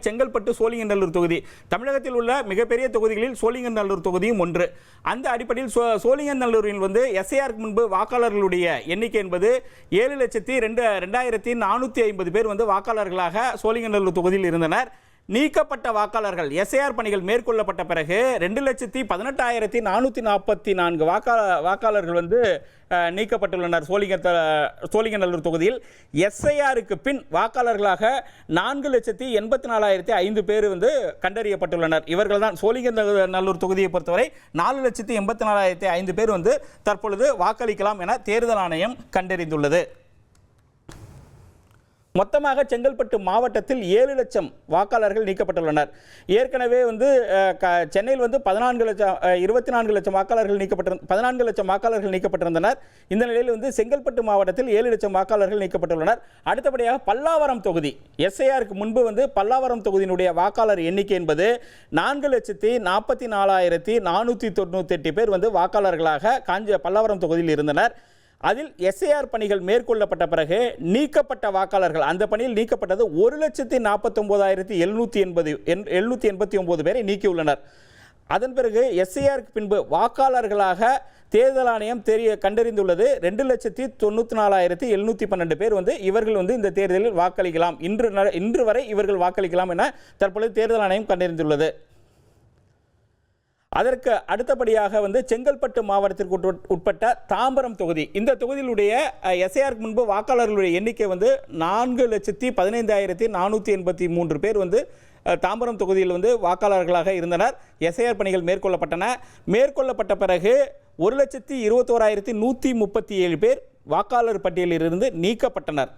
செங்கல்பட்டு சோழிங்கநல்லூர் தொகுதி தமிழகத்தில் உள்ள மிகப்பெரிய தொகுதிகளில் சோழிங்கநல்லூர் தொகுதியும் ஒன்று. அந்த அடிப்படையில் சோழிங்கநல்லூரில் எஸ்ஐஆருக்கு முன்பு வாக்காளர்களுடைய எண்ணிக்கை என்பது 7,02,450 பேர் வாக்காளர்களாக சோழிங்கநல்லூர் தொகுதியில் இருந்தனர். நீக்கப்பட்ட வாக்காளர்கள் எஸ்ஐஆர் பணிகள் மேற்கொள்ளப்பட்ட பிறகு 2,18,444 வாக்காளர்கள் நீக்கப்பட்டுள்ளனர். சோழிங்கநல்லூர் தொகுதியில் எஸ்ஐஆருக்கு பின் வாக்காளர்களாக 4,84,005 பேர் கண்டறியப்பட்டுள்ளனர். இவர்கள் தான் சோழிங்கநல்லூர் தொகுதியை பொறுத்தவரை 4,84,005 பேர் தற்பொழுது வாக்களிக்கலாம் என தேர்தல் ஆணையம் கண்டறிந்துள்ளது. மொத்தமாக செங்கல்பட்டு மாவட்டத்தில் 7 லட்சம் வாக்காளர்கள் நீக்கப்பட்டுள்ளனர். ஏற்கனவே சென்னையில் 24 லட்சம் வாக்காளர்கள் 14 லட்சம் வாக்காளர்கள் நீக்கப்பட்டிருந்தனர். இந்த நிலையில் செங்கல்பட்டு மாவட்டத்தில் 7 லட்சம் வாக்காளர்கள் நீக்கப்பட்டுள்ளனர். அடுத்தபடியாக பல்லாவரம் தொகுதி எஸ்ஐஆருக்கு முன்பு பல்லாவரம் தொகுதியினுடைய வாக்காளர் எண்ணிக்கை என்பது 4,44,498 பேர் வாக்காளர்களாக பல்லாவரம் தொகுதியில் இருந்தனர். அதில் எஸ்ஐஆர் பணிகள் மேற்கொள்ளப்பட்ட பிறகு நீக்கப்பட்ட வாக்காளர்கள் அந்த பணியில் நீக்கப்பட்டது 1,40,789 பேரை நீக்கியுள்ளனர். அதன் பிறகு எஸ்ஐஆருக்கு பின்பு வாக்காளர்களாக தேர்தல் ஆணையம் கண்டறிந்துள்ளது 2,94,712 பேர் இவர்கள் இந்த தேர்தலில் வாக்களிக்கலாம். இன்று வரை இவர்கள் வாக்களிக்கலாம் என தற்பொழுது தேர்தல் ஆணையம் கண்டறிந்துள்ளது. அதற்கு அடுத்தபடியாக செங்கல்பட்டு மாவட்டத்திற்கு உட்பட்ட தாம்பரம் தொகுதி, இந்த தொகுதியிலுடைய எஸ்ஐஆருக்கு முன்பு வாக்காளர்களுடைய எண்ணிக்கை 4,15,483 பேர் தாம்பரம் தொகுதியில் வாக்காளர்களாக இருந்தனர். எஸ்ஐஆர் பணிகள் மேற்கொள்ளப்பட்ட பிறகு 1,21,137 பேர் வாக்காளர் பட்டியலிலிருந்து நீக்கப்பட்டனர்.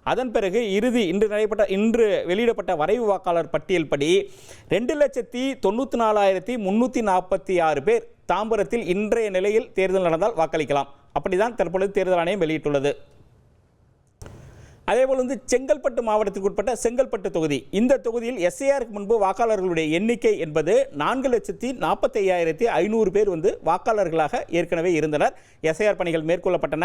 அதன் பிறகு இன்று வெளியிடப்பட்ட வரைவு வாக்காளர் பட்டியல் படி 2,94,346 பேர் தாம்பரத்தில் இன்றைய நிலையில் தேர்தல் நடந்தால் வாக்களிக்கலாம். அப்படிதான் தற்பொழுது தேர்தல் ஆணையம் வெளியிட்டுள்ளது. அதேபோல் செங்கல்பட்டு மாவட்டத்திற்கு உட்பட்ட செங்கல்பட்டு தொகுதி, இந்த தொகுதியில் எஸ்ஐஆருக்கு முன்பு வாக்காளர்களுடைய எண்ணிக்கை என்பது 4,45,500 பேர் வாக்காளர்களாக ஏற்கனவே இருந்தனர். எஸ்ஐஆர் பணிகள் மேற்கொள்ளப்பட்டன.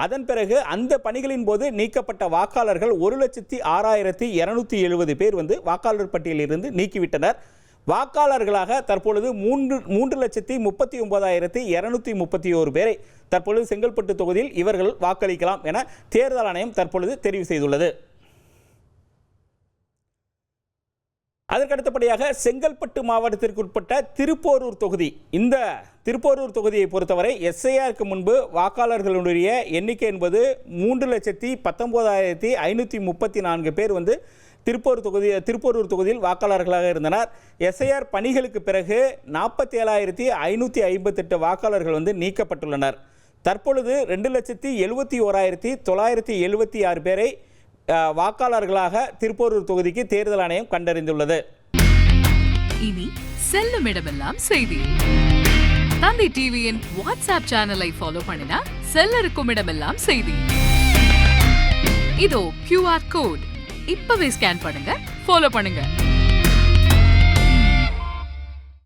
அதன் பிறகு அந்த பணிகளின் போது நீக்கப்பட்ட வாக்காளர்கள் 1,06,270 பேர் வாக்காளர் பட்டியலிலிருந்து நீக்கிவிட்டனர். வாக்காளர்களாக தற்பொழுது 3,39,231 பேரை தற்பொழுது செங்கல்பட்டு தொகுதியில் இவர்கள் வாக்களிக்கலாம் என தேர்தல் ஆணையம் தற்பொழுது தெரிவு செய்துள்ளது. அதற்கடுத்தபடியாக செங்கல்பட்டு மாவட்டத்திற்கு உட்பட்ட திருப்போரூர் தொகுதி, இந்த திருப்போரூர் தொகுதியை பொறுத்தவரை எஸ்ஐஆருக்கு முன்பு வாக்காளர்களுடைய எண்ணிக்கை என்பது 3,19,534 பேர் திருப்போரூர் தொகுதியில் வாக்காளர்களாக இருந்தனர். எஸ்ஐஆர் பணிகளுக்கு பிறகு 47,558 வாக்காளர்கள் நீக்கப்பட்டுள்ளனர். தற்பொழுது 2,71,976 பேரை வாக்காளர்களாக திருப்போரூர் தொகுதிக்கு தேர்தல் ஆணையம் கண்டறிந்துள்ளது. இனி செல்லும் இடமெல்லாம் செய்தி. தந்தை டிவியின் வாட்ஸ்அப் சேனலை ஃபாலோ பண்ணினா செல்லருக்கும் இடமெல்லாம் செய்தி. இதோ QR கோட் இப்பவே ஸ்கேன் பண்ணுங்க, ஃபாலோ பண்ணுங்க.